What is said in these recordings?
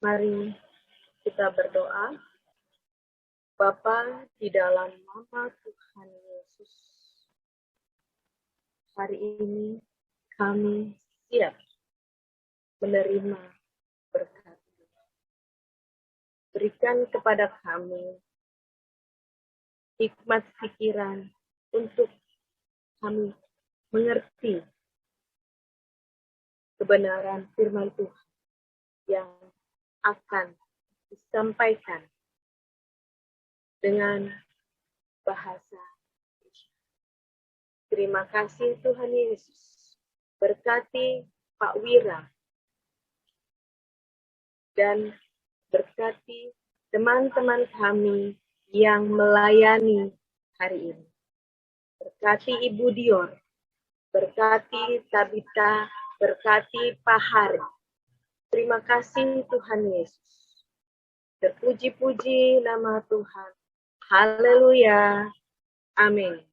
Mari kita berdoa. Bapa, di dalam nama Tuhan Yesus, hari ini kami siap menerima berkat. Berikan kepada kami hikmat pikiran untuk kami mengerti kebenaran firman Tuhan yang akan disampaikan dengan bahasa Indonesia. Terima kasih Tuhan Yesus. Berkati Pak Wira dan berkati teman-teman kami yang melayani hari ini. Berkati Ibu Dior, berkati Tabita, berkati Pak Hari. Terima kasih Tuhan Yesus. Terpuji-puji nama Tuhan. Haleluya. Amin.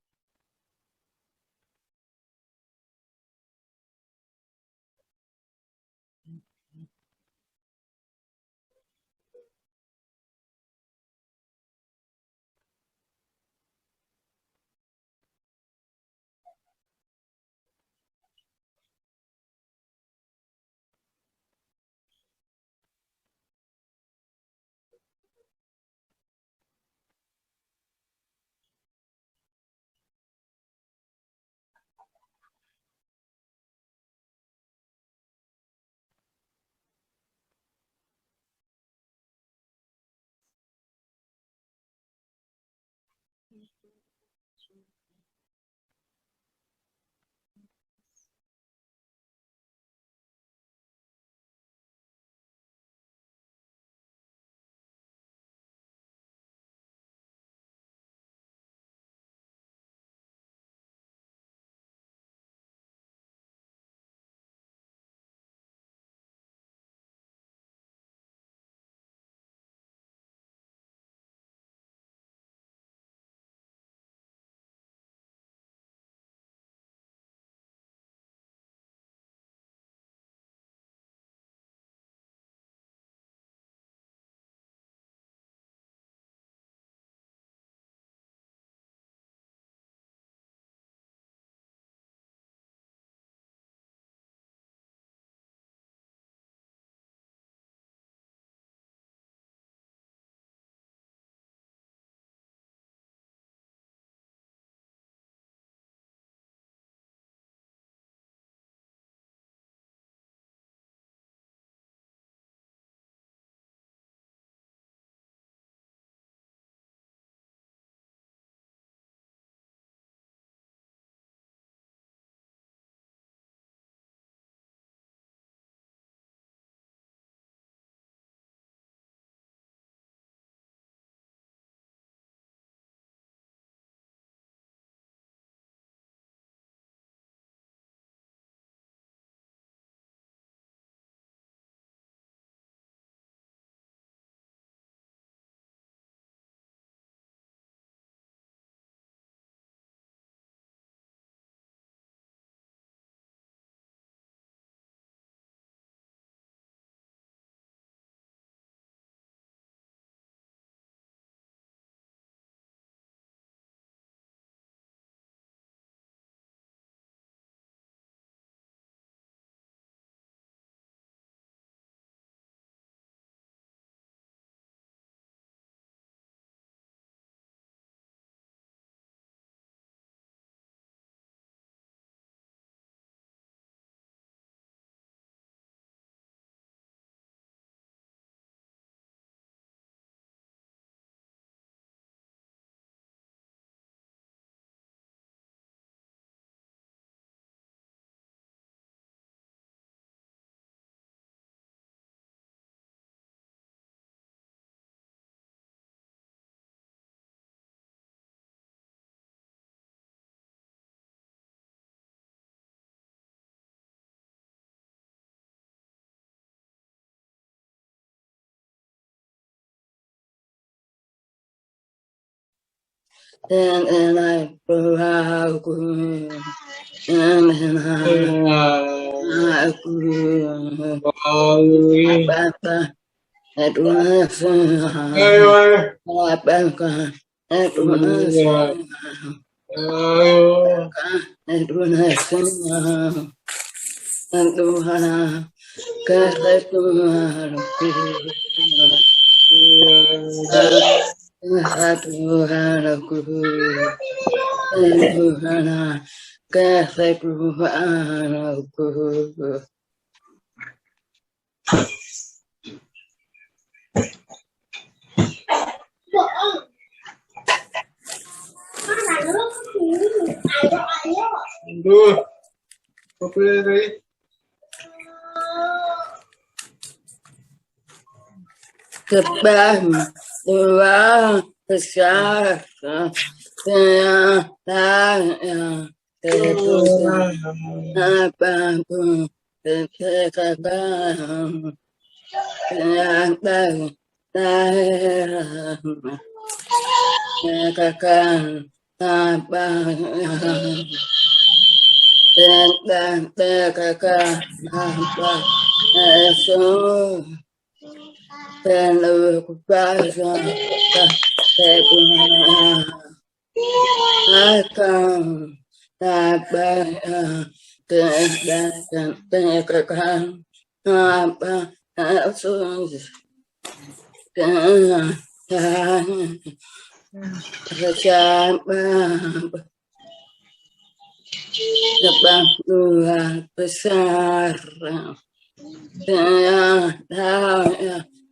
And I aku Bapa Kebang dua besar yang tertutup apapun terkekang yang terkekang apa yang terkekang apa esok penuh kuasa kebenaran akan dapat terkekang apa esok dan bersama sebab Tuhan besar dan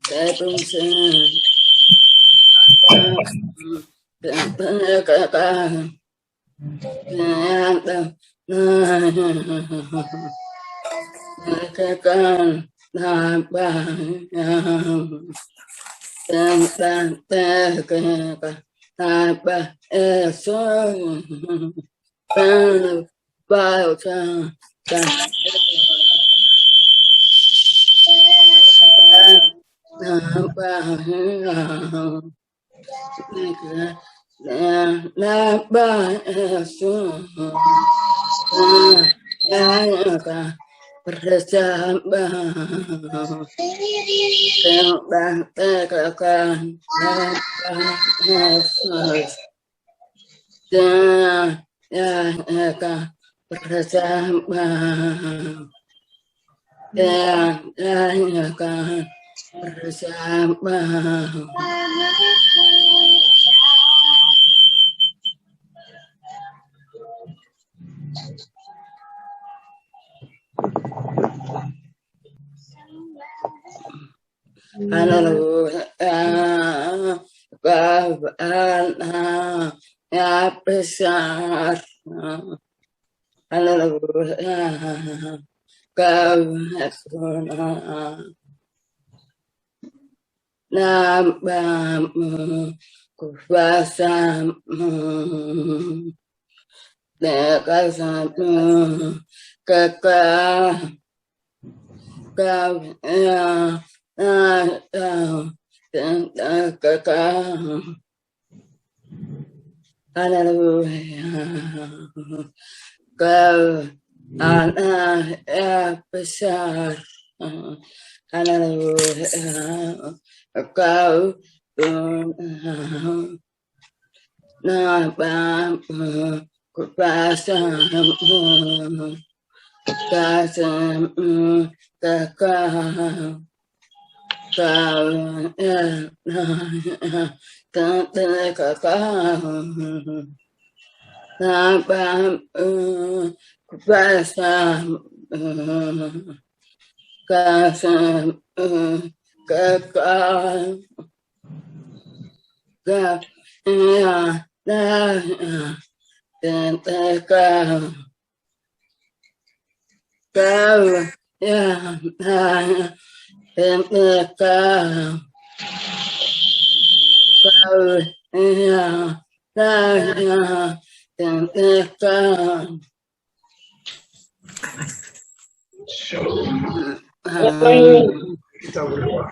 terpusat dan penegakan dan penegakan dan penegakan apa esok penuh bautan dan bersama Haleluya, Bapa yang besar, Haleluya, Kau namamu, kuasamu, dekasamu, kekal, Kau yang ada dan kekal. Haleluya, Kau anak yang besar, Haleluya, Kau Tuhan, namamu, kuasamu, kasamu, kekal. Kau yang kekal. Namamu, kuasamu, kasamu, kekal. Kau yang kekal. Kau yang kekal. Kau yang kekal. Kita berdoa.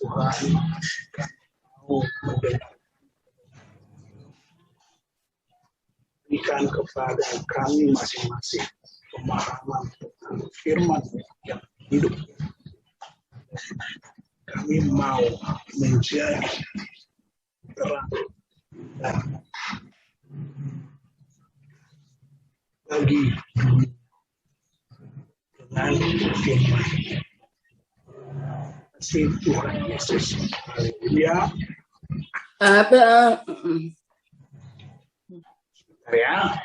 Tuhan mau mendengar. Berikan kepada kami masing-masing pemahaman tentang firman yang hidup. Kami mau menjadi terang dan bagi dengan firman. Kasih Tuhan Yesus. Haleluya. Apa? Ya.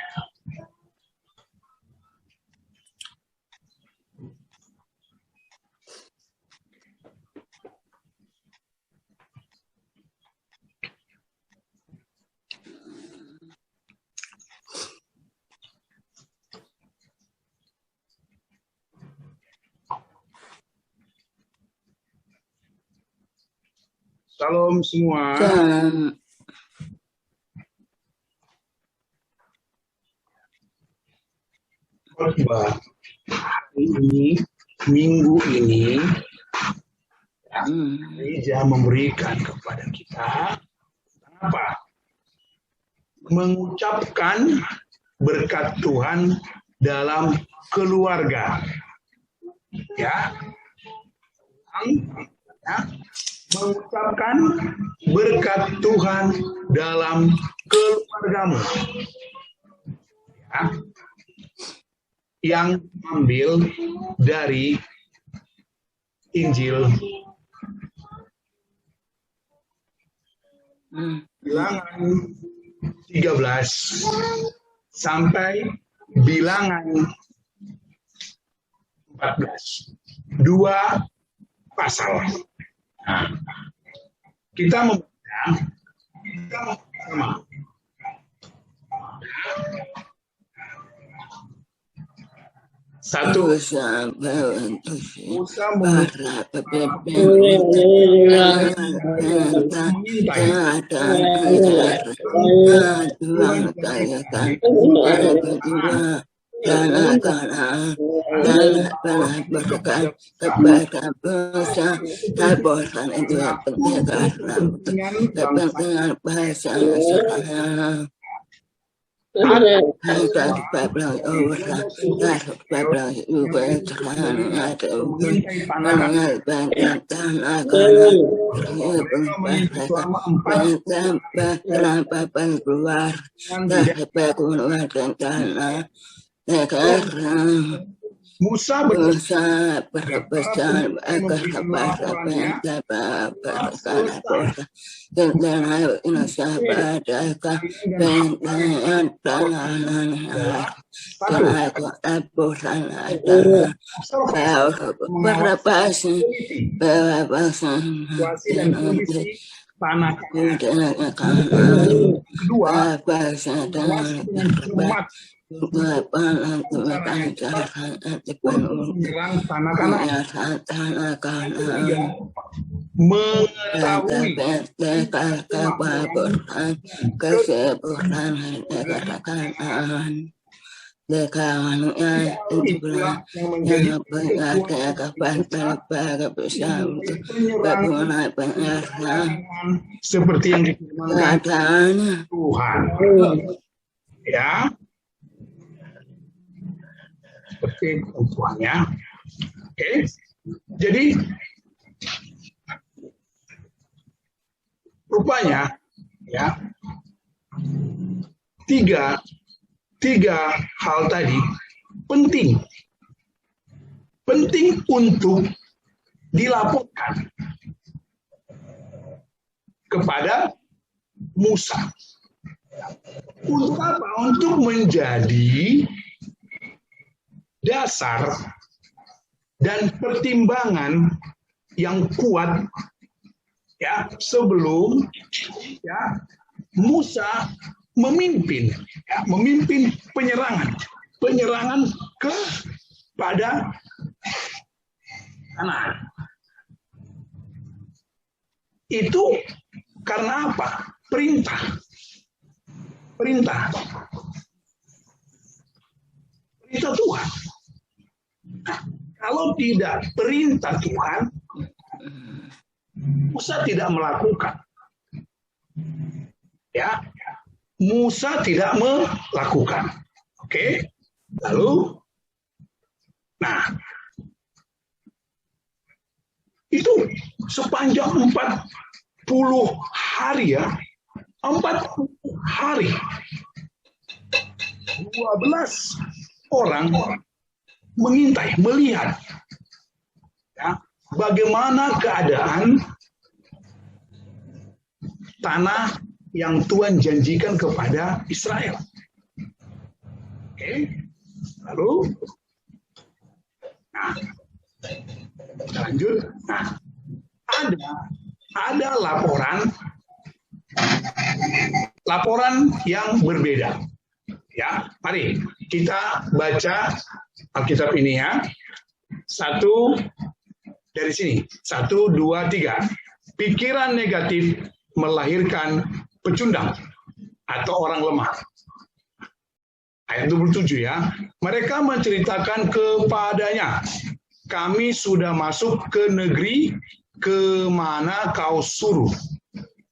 Salam semua. Khotbah hari ini, minggu ini, gereja memberikan kepada kita apa? Mengucapkan berkat Tuhan dalam keluarga. Ya. Mengucapkan berkat Tuhan dalam keluargamu. Ya. Yang ambil dari Injil Bilangan 13 sampai Bilangan 14. 2 pasal. Nah, kita membaca sama. Satu, Musa berpesan agar kepada seperti yang difirmankan Tuhan. Ya. Seperti Tuhan ya. Oke. Jadi rupanya ya tiga hal tadi penting untuk dilaporkan kepada Musa. Untuk apa? Untuk menjadi dasar dan pertimbangan yang kuat ya sebelum ya Musa memimpin penyerangan kepada Kanaan. Itu karena apa? Perintah Tuhan. Nah, kalau tidak perintah Tuhan, Musa tidak melakukan. Ya, Musa tidak melakukan. Oke, lalu, nah, itu sepanjang 40 hari ya, 40 hari, 12 orang mengintai, melihat ya, bagaimana keadaan tanah yang Tuhan janjikan kepada Israel. Oke, lalu, nah, kita lanjut. Nah, ada laporan yang berbeda. Ya, mari kita baca Alkitab ini ya. Satu dari sini. 1, 2, 3. Pikiran negatif melahirkan pecundang atau orang lemah. Ayat 27 ya. Mereka menceritakan kepadanya, kami sudah masuk ke negeri ke mana kau suruh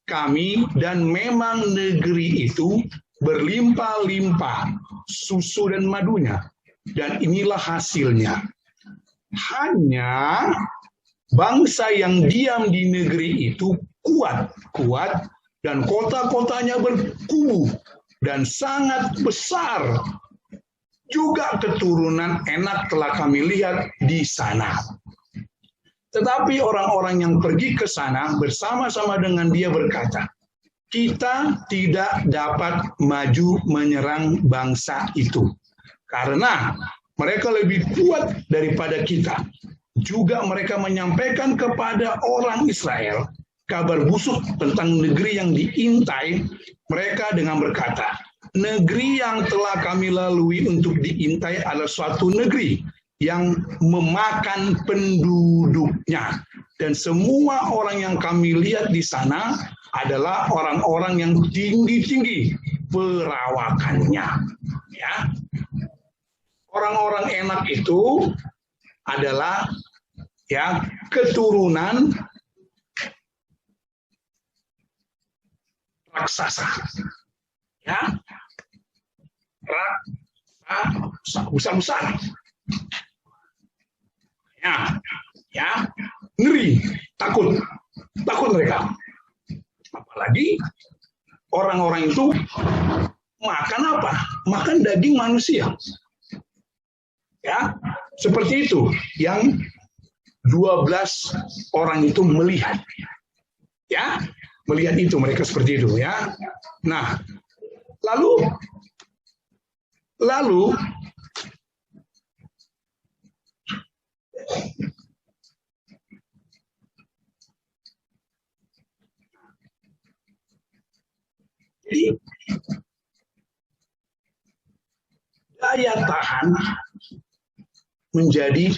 kami, dan memang negeri itu berlimpah-limpah susu dan madunya, dan inilah hasilnya. Hanya bangsa yang diam di negeri itu kuat, dan kota-kotanya berkubu dan sangat besar. Juga keturunan enak telah kami lihat di sana. Tetapi orang-orang yang pergi ke sana bersama-sama dengan dia berkata, kita tidak dapat maju menyerang bangsa itu, karena mereka lebih kuat daripada kita. Juga mereka menyampaikan kepada orang Israel kabar busuk tentang negeri yang diintai mereka dengan berkata, negeri yang telah kami lalui untuk diintai adalah suatu negeri yang memakan penduduknya. Dan semua orang yang kami lihat di sana adalah orang-orang yang tinggi-tinggi perawakannya. Ya, orang-orang enak itu adalah ya keturunan raksasa. Ya, raksasa besar-besar. Ya, ngeri, takut mereka. Apalagi orang-orang itu makan apa? Makan daging manusia. Ya, seperti itu yang 12 orang itu melihat. Ya, melihat itu, mereka seperti itu ya. Nah, lalu jadi daya tahan menjadi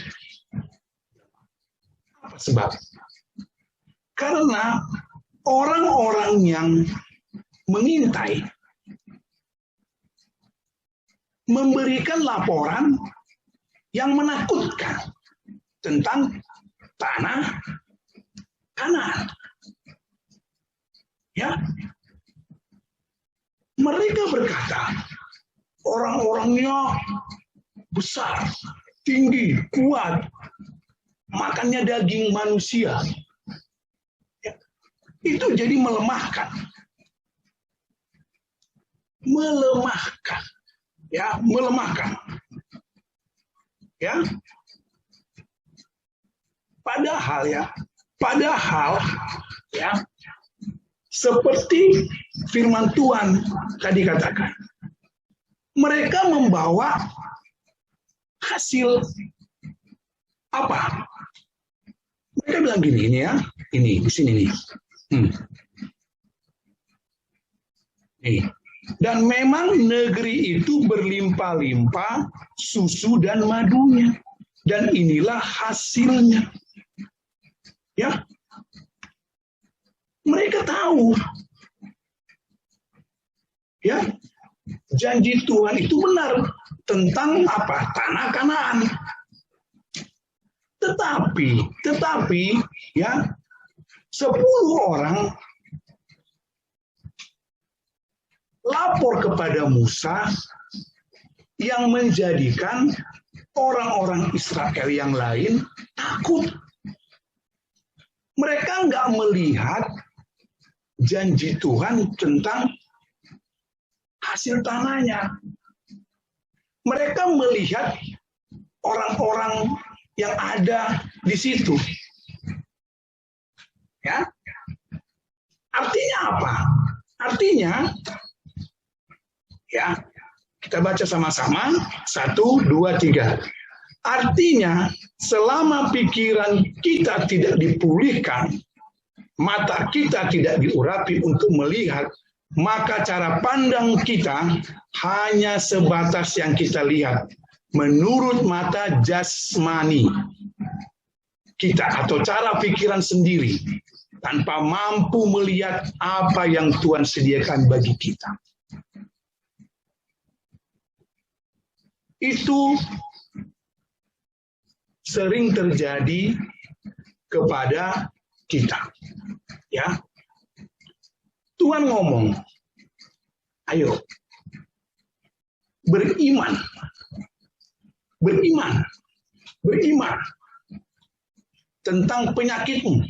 apa sebab? Karena orang-orang yang mengintai memberikan laporan yang menakutkan tentang tanah Kanaan. Ya, mereka berkata orang-orangnya besar, tinggi, kuat, makannya daging manusia. Ya, itu jadi melemahkan. Ya, melemahkan. Ya, padahal ya seperti firman Tuhan tadi katakan, mereka membawa hasil apa? Mereka bilang gini, ini ya, ini di sini nih. Nih. Dan memang negeri itu berlimpah-limpah susu dan madunya, dan inilah hasilnya. Ya, mereka tahu, ya, janji Tuhan itu benar tentang apa? Tanah Kanaan. Tetapi, ya, 10 orang lapor kepada Musa yang menjadikan orang-orang Israel yang lain takut. Mereka nggak melihat janji Tuhan tentang hasil tanahnya. Mereka melihat orang-orang yang ada di situ. Ya. Artinya apa? Artinya, ya, kita baca sama-sama. 1, 2, 3. Artinya, selama pikiran kita tidak dipulihkan, mata kita tidak diurapi untuk melihat, maka cara pandang kita hanya sebatas yang kita lihat menurut mata jasmani kita atau cara pikiran sendiri, tanpa mampu melihat apa yang Tuhan sediakan bagi kita. Itu sering terjadi kepada kita. Ya. Tuhan ngomong, ayo beriman. Beriman. Beriman tentang penyakitmu,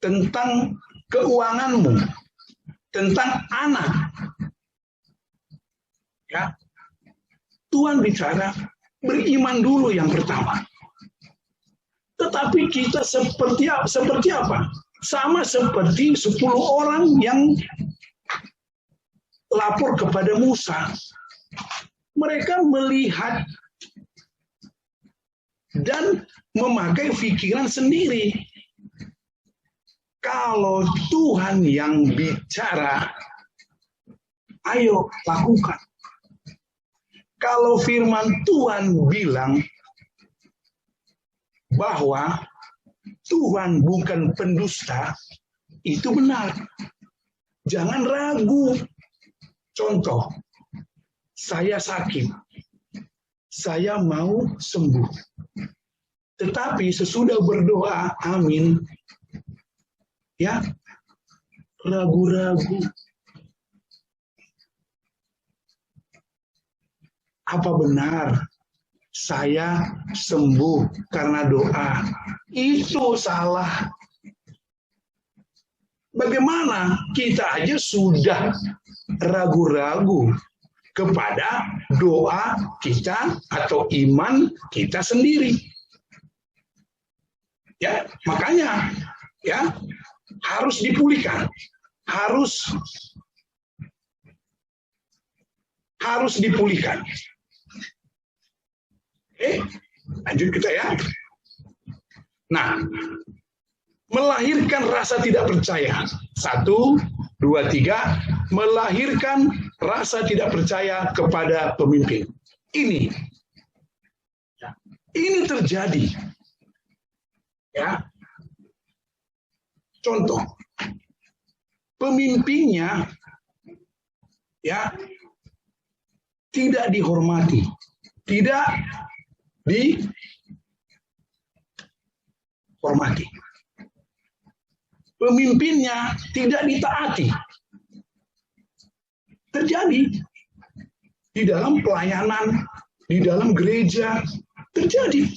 tentang keuanganmu, tentang anak. Ya. Tuhan bicara, beriman dulu yang pertama. Tetapi kita seperti apa? Sama seperti 10 orang yang lapor kepada Musa. Mereka melihat dan memakai pikiran sendiri. Kalau Tuhan yang bicara, ayo lakukan. Kalau firman Tuhan bilang bahwa Tuhan bukan pendusta, itu benar. Jangan ragu. Contoh, saya sakit. Saya mau sembuh. Tetapi sesudah berdoa, amin, ya, ragu-ragu. Apa benar saya sembuh karena doa? Itu salah. Bagaimana kita aja sudah ragu-ragu kepada doa kita atau iman kita sendiri. Ya, makanya ya harus dipulihkan. Harus dipulihkan. Lanjut kita ya. Nah, melahirkan rasa tidak percaya. 1, 2, 3. Melahirkan rasa tidak percaya kepada pemimpin. Ini terjadi. Ya. Contoh, pemimpinnya ya tidak dihormati, tidak dihormati. Pemimpinnya tidak ditaati. Terjadi di dalam pelayanan, di dalam gereja, terjadi.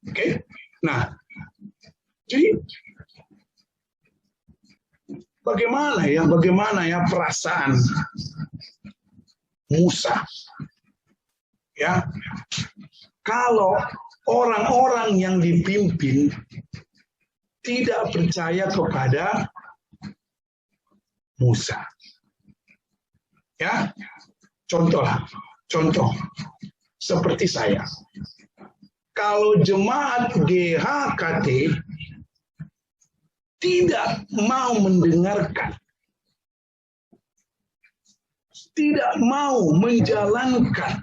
Oke. Nah, jadi bagaimana ya perasaan Musa? Ya, kalau orang-orang yang dipimpin tidak percaya kepada Musa. Ya, contoh seperti saya. Kalau jemaat GHKT tidak mau mendengarkan, tidak mau menjalankan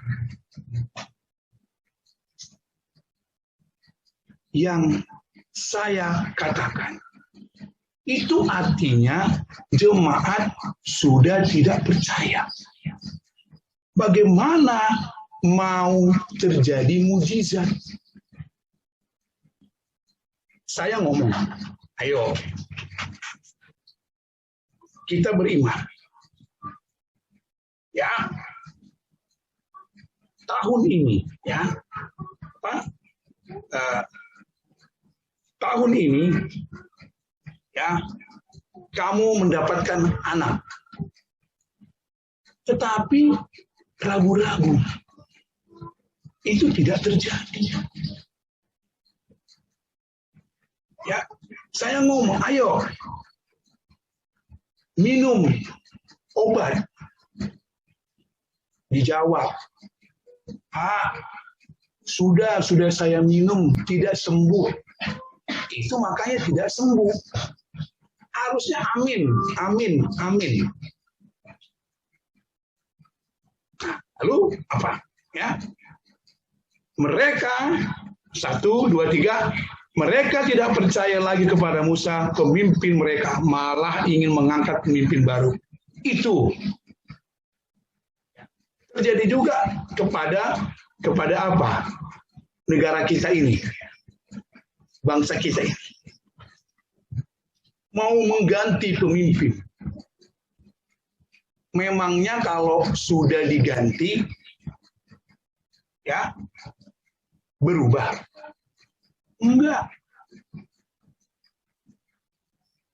yang saya katakan, itu artinya jemaat sudah tidak percaya. Bagaimana mau terjadi mujizat? saya ngomong, ayo kita beriman. Ya, tahun ini, ya, tahun ini, ya, kamu mendapatkan anak, tetapi ragu-ragu, itu tidak terjadi. Ya, saya ngomong, ayo minum obat. Dijawab, Pak, sudah saya minum, tidak sembuh. Itu makanya tidak sembuh. Harusnya amin. Lalu apa? Ya, mereka 1, 2, 3. Mereka tidak percaya lagi kepada Musa, pemimpin mereka, malah ingin mengangkat pemimpin baru. Itu terjadi juga kepada apa? Negara kita ini, bangsa kita ini. Mau mengganti pemimpin. Memangnya kalau sudah diganti, ya, berubah? Enggak.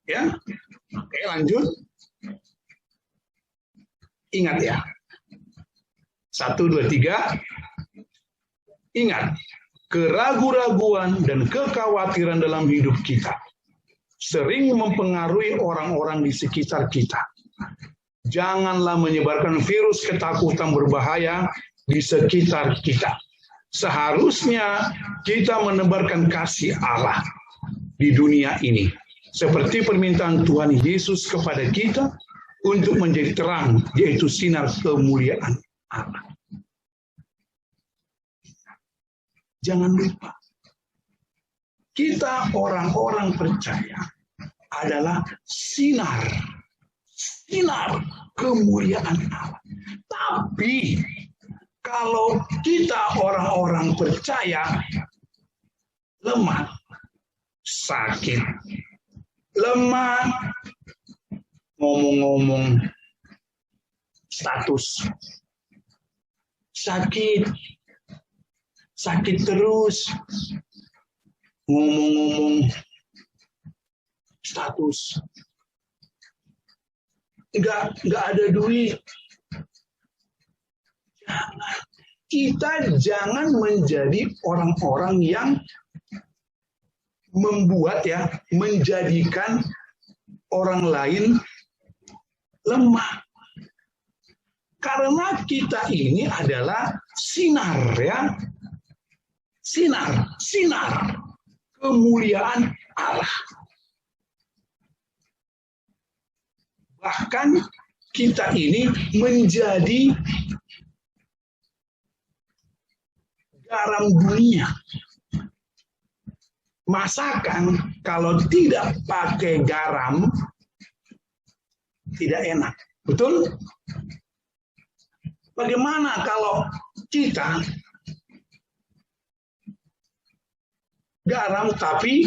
Ya, oke, lanjut. Ingat ya. 1, 2, 3. Ingat, keraguan-raguan dan kekhawatiran dalam hidup kita sering mempengaruhi orang-orang di sekitar kita. Janganlah menyebarkan virus ketakutan berbahaya di sekitar kita. Seharusnya kita menebarkan kasih Allah di dunia ini. Seperti permintaan Tuhan Yesus kepada kita untuk menjadi terang, yaitu sinar kemuliaan Allah. Jangan lupa, kita orang-orang percaya adalah sinar kemuliaan Allah. Tapi kalau kita orang-orang percaya lemah, sakit, lemah, ngomong-ngomong status, sakit terus, ngomong-ngomong status, nggak ada duit. Kita jangan menjadi orang-orang yang menjadikan orang lain lemah. Karena kita ini adalah sinar, ya. Sinar kemuliaan Allah. Bahkan kita ini menjadi garam dunia. Masakan kalau tidak pakai garam tidak enak. Betul? Bagaimana kalau kita garam tapi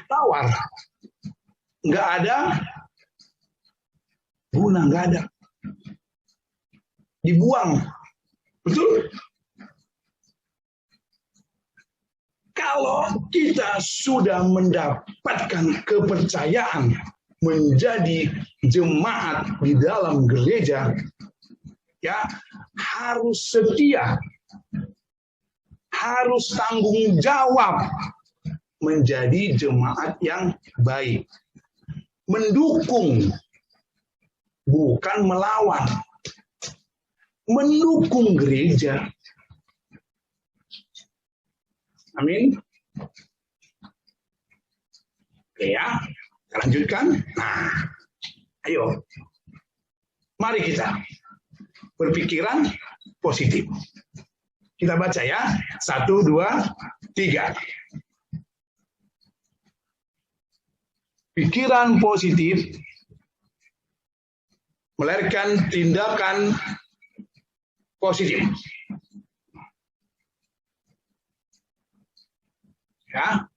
tawar? Nggak ada guna, nggak ada. Dibuang. Betul? Kalau kita sudah mendapatkan kepercayaan menjadi jemaat di dalam gereja, ya, harus setia, harus tanggung jawab menjadi jemaat yang baik, mendukung, bukan melawan, mendukung gereja. Amin. Oke ya, kita lanjutkan. Nah, ayo, mari kita berpikiran positif. Kita baca ya, 1, 2, 3. Pikiran positif melahirkan tindakan positif. Ya,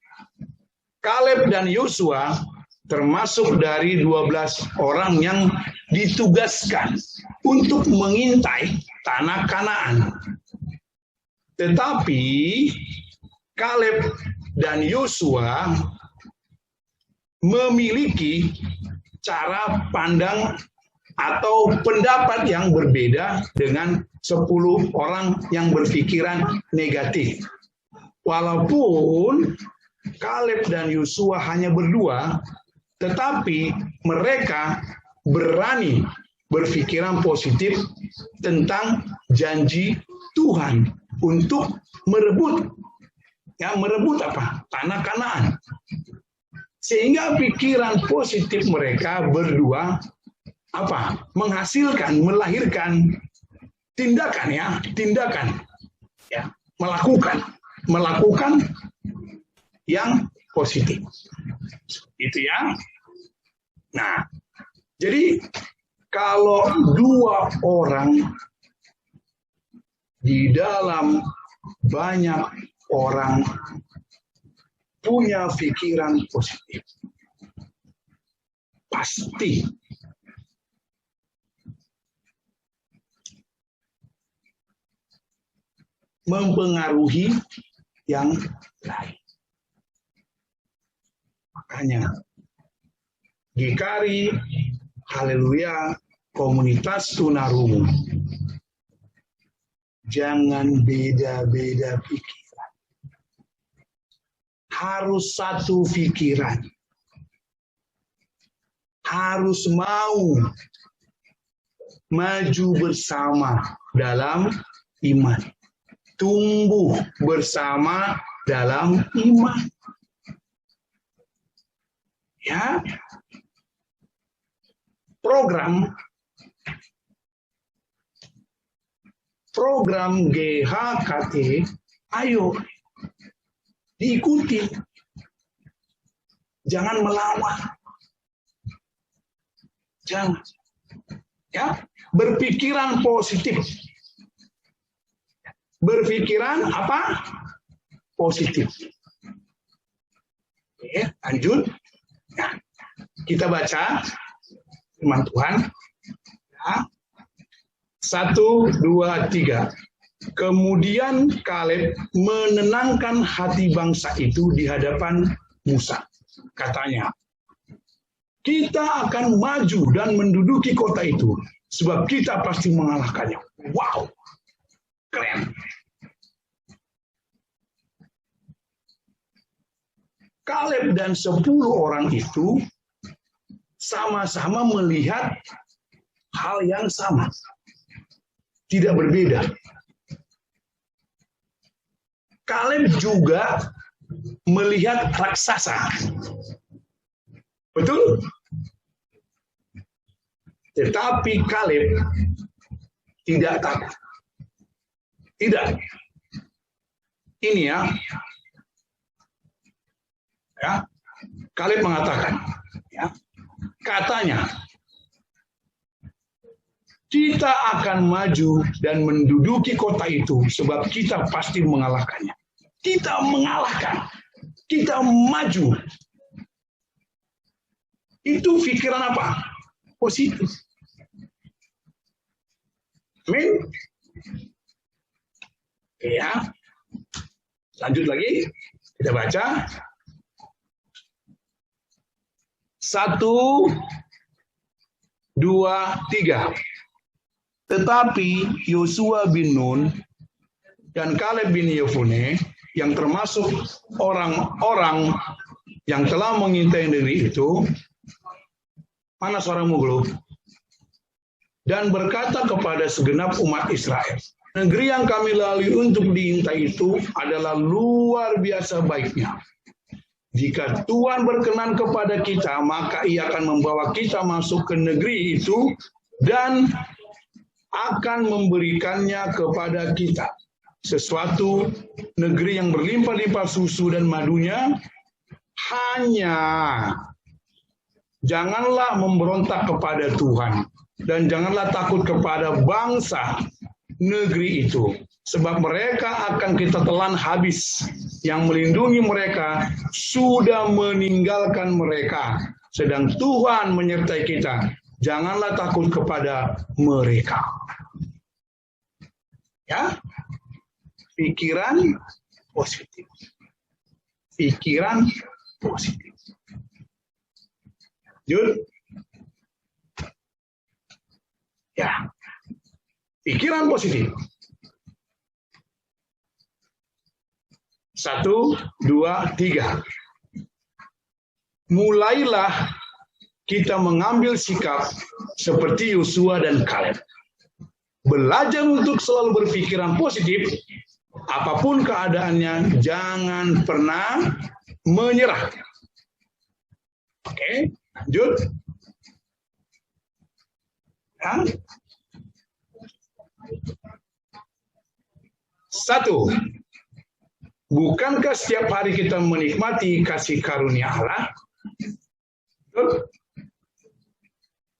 Kaleb dan Yosua termasuk dari 12 orang yang ditugaskan untuk mengintai tanah Kanaan. Tetapi Kaleb dan Yosua memiliki cara pandang atau pendapat yang berbeda dengan 10 orang yang berpikiran negatif. Walaupun Kaleb dan Yosua hanya berdua, tetapi mereka berani berpikiran positif tentang janji Tuhan untuk merebut apa? Tanah Kanaan. Sehingga pikiran positif mereka berdua apa? Menghasilkan, melahirkan tindakan, melakukan yang positif. Itu ya. Nah, jadi kalau dua orang di dalam banyak orang punya pikiran positif, pasti mempengaruhi yang lain. Makanya GKRI, haleluya, komunitas tunarungu, jangan beda-beda pikiran. Harus satu pikiran. Harus mau maju bersama dalam iman. Tumbuh bersama dalam iman. Ya, program GHKT, ayo diikuti, jangan melawan, jangan, ya, berpikiran positif, berpikiran apa? Positif. Oke, lanjut. Nah, kita baca firman Tuhan. Ya. 1, 2, 3. Kemudian Kaleb menenangkan hati bangsa itu di hadapan Musa. Katanya, kita akan maju dan menduduki kota itu, sebab kita pasti mengalahkannya. Wow, keren. Kaleb dan 10 orang itu sama-sama melihat hal yang sama. Tidak berbeda. Kaleb juga melihat raksasa. Betul? Tetapi Kaleb tidak takut. Tidak. Ini ya. Kaleb mengatakan, ya, katanya, kita akan maju dan menduduki kota itu sebab kita pasti mengalahkannya. Kita mengalahkan, kita maju. Itu pikiran apa? Positif. Amin. Ya. Lanjut lagi, kita baca. 1, 2, 3. Tetapi Yosua bin Nun dan Kaleb bin Yefune yang termasuk orang-orang yang telah mengintai negeri itu, mana suaramu Glo? Dan berkata kepada segenap umat Israel, negeri yang kami lalui untuk diintai itu adalah luar biasa baiknya. Jika Tuhan berkenan kepada kita, maka Ia akan membawa kita masuk ke negeri itu dan akan memberikannya kepada kita. Sesuatu negeri yang berlimpah-limpah susu dan madunya. Hanya janganlah memberontak kepada Tuhan dan janganlah takut kepada bangsa negeri itu, sebab mereka akan kita telan habis. Yang melindungi mereka sudah meninggalkan mereka, sedang Tuhan menyertai kita. Janganlah takut kepada mereka. Ya, pikiran positif. Pikiran positif. Jul. Ya, pikiran positif. 1, 2, 3. Mulailah kita mengambil sikap seperti Yosua dan Kaleb. Belajar untuk selalu berpikiran positif, apapun keadaannya, jangan pernah menyerah. Oke, lanjut. Ya. 1. Bukankah setiap hari kita menikmati kasih karunia Allah?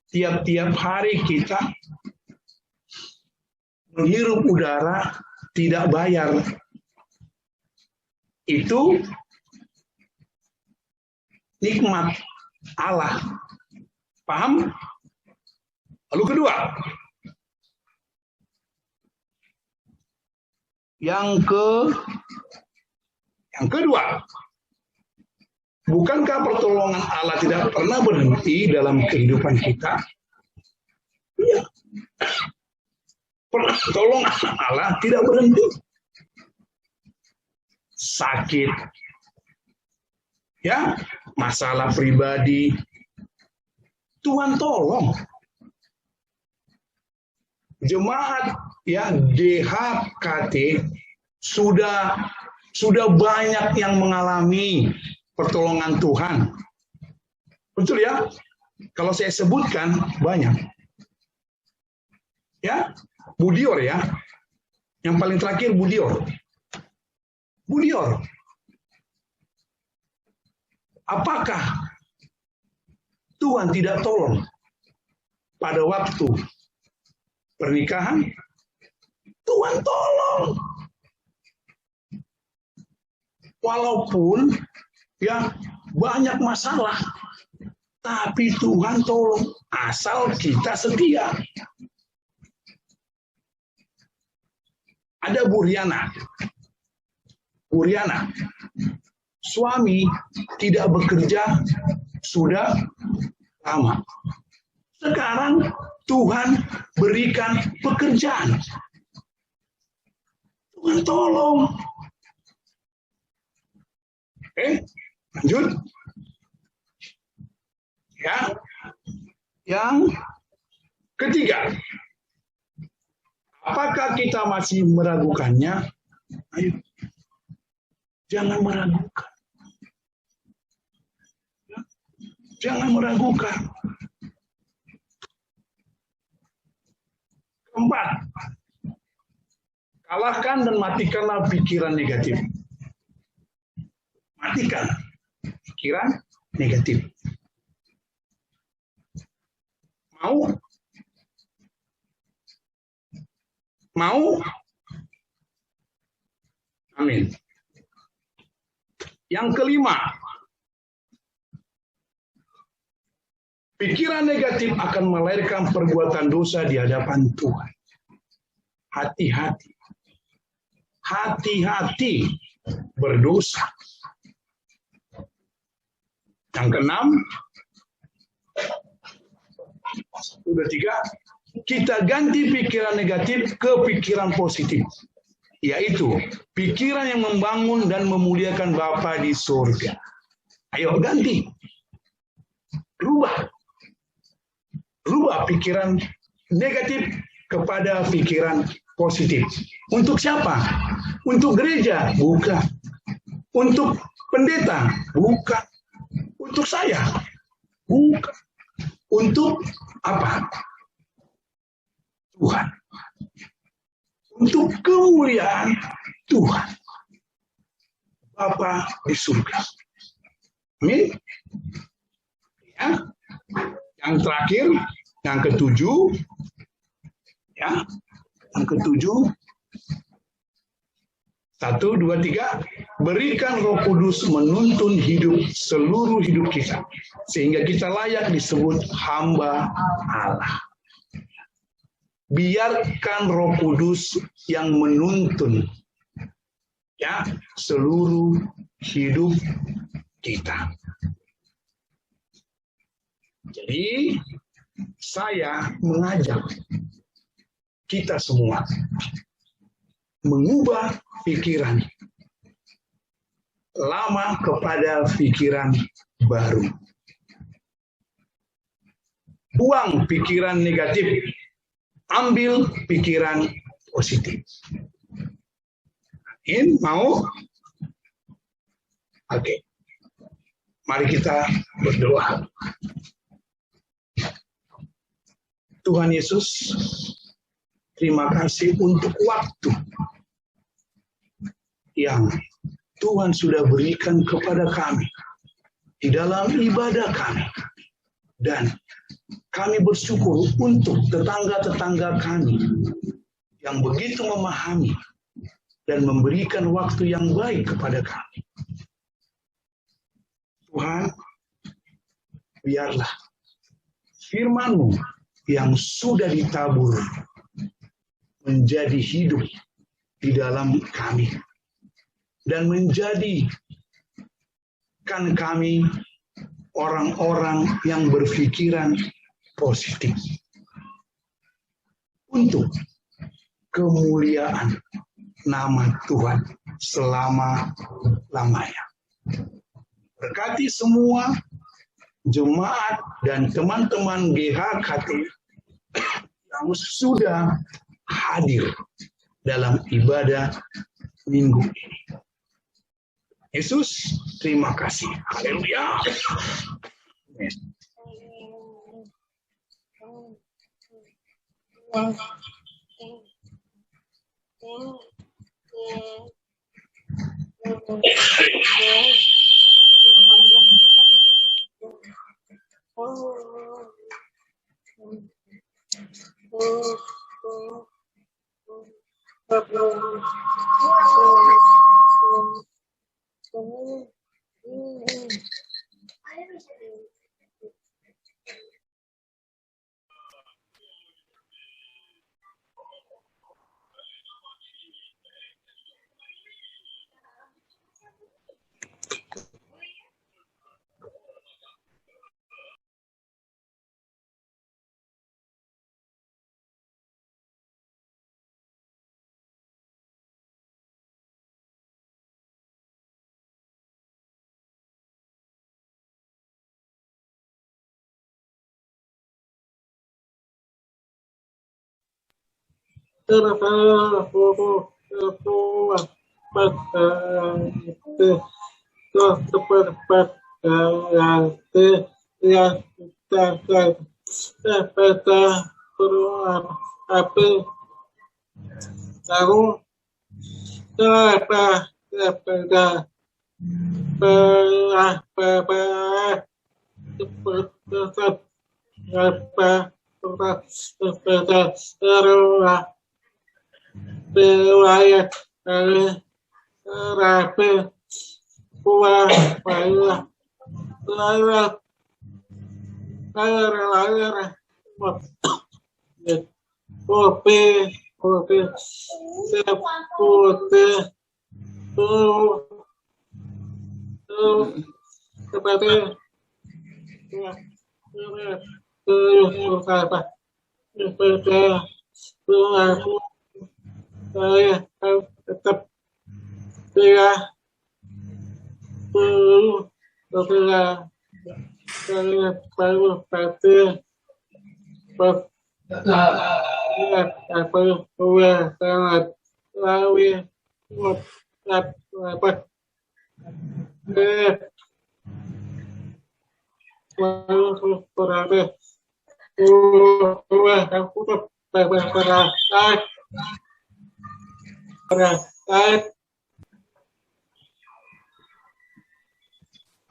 Tiap-tiap hari kita menghirup udara tidak bayar. Itu nikmat Allah. Paham? Lalu kedua, yang kedua, bukankah pertolongan Allah tidak pernah berhenti dalam kehidupan kita? Iya. Pertolongan Allah tidak berhenti. Sakit, ya, masalah pribadi, Tuhan tolong. Jemaat ya DHKT sudah banyak yang mengalami pertolongan Tuhan. Betul ya? Kalau saya sebutkan banyak. Ya, Budior ya. Yang paling terakhir Budior. Budior. Apakah Tuhan tidak tolong pada waktu pernikahan? Tuhan tolong. Walaupun ya banyak masalah, tapi Tuhan tolong asal kita setia. Ada Buriana. Suami tidak bekerja sudah lama. Sekarang Tuhan berikan pekerjaan. Tuhan tolong. Oke, lanjut. Ya. Yang ketiga. Apakah kita masih meragukannya? Ayo. Jangan meragukan. Jangan meragukan. Keempat, kalahkan dan matikanlah pikiran negatif. Matikan pikiran negatif. Mau? Amin. Yang kelima, pikiran negatif akan melahirkan perbuatan dosa di hadapan Tuhan. Hati-hati. Hati-hati berdosa. Yang keenam, sudah 3, kita ganti pikiran negatif ke pikiran positif. Yaitu pikiran yang membangun dan memuliakan Bapa di surga. Ayo ganti. Rubah pikiran negatif kepada pikiran positif. Untuk siapa? Untuk gereja? Bukan. Untuk pendeta? Bukan. Untuk saya? Bukan. Untuk apa? Tuhan. Untuk kemuliaan Tuhan. Bapa di surga. Amin. Ya. Yang terakhir, yang ketujuh, ya, yang ketujuh, 1, 2, 3. Berikan Roh Kudus menuntun hidup seluruh hidup kita, sehingga kita layak disebut hamba Allah. Biarkan Roh Kudus yang menuntun ya seluruh hidup kita. Jadi saya mengajak kita semua mengubah pikiran lama kepada pikiran baru. Buang pikiran negatif, ambil pikiran positif. Mau? Oke. Mari kita berdoa. Tuhan Yesus, terima kasih untuk waktu yang Tuhan sudah berikan kepada kami di dalam ibadah kami. Dan kami bersyukur untuk tetangga-tetangga kami yang begitu memahami dan memberikan waktu yang baik kepada kami. Tuhan, biarlah firman-Mu yang sudah ditabur menjadi hidup di dalam kami. Dan menjadikan kami orang-orang yang berpikiran positif. Untuk kemuliaan nama Tuhan selama-lamanya. Berkati semua jemaat dan teman-teman GHKT yang sudah hadir dalam ibadah minggu ini. Yesus, terima kasih. Haleluya.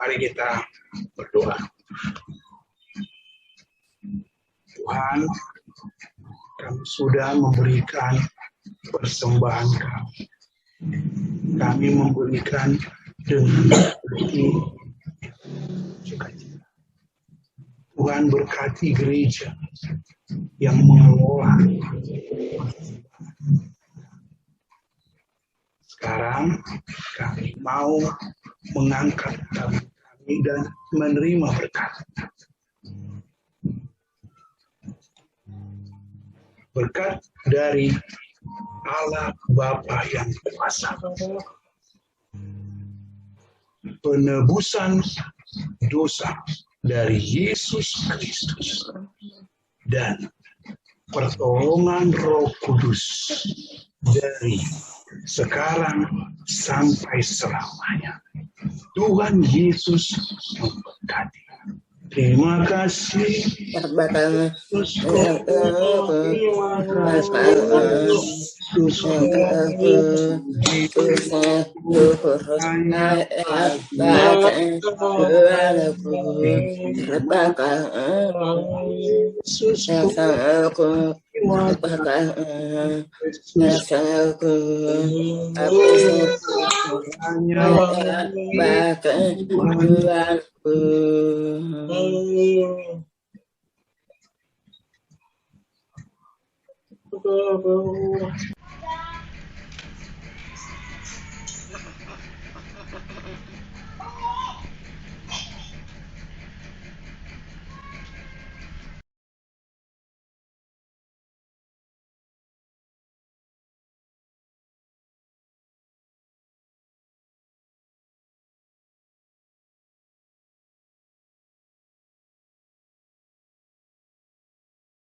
Mari kita berdoa. Tuhan, kami sudah memberikan persembahan kami. kami memberikan dengan hati sukacita. Tuhan berkati gereja yang mengelola. Sekarang kami mau mengangkat kami dan menerima berkat. Berkat dari Allah Bapa yang kuasa. Penebusan dosa dari Yesus Kristus dan pertolongan Roh Kudus dari sekarang sampai selamanya. Tuhan Yesus memberkati. Terima kasih.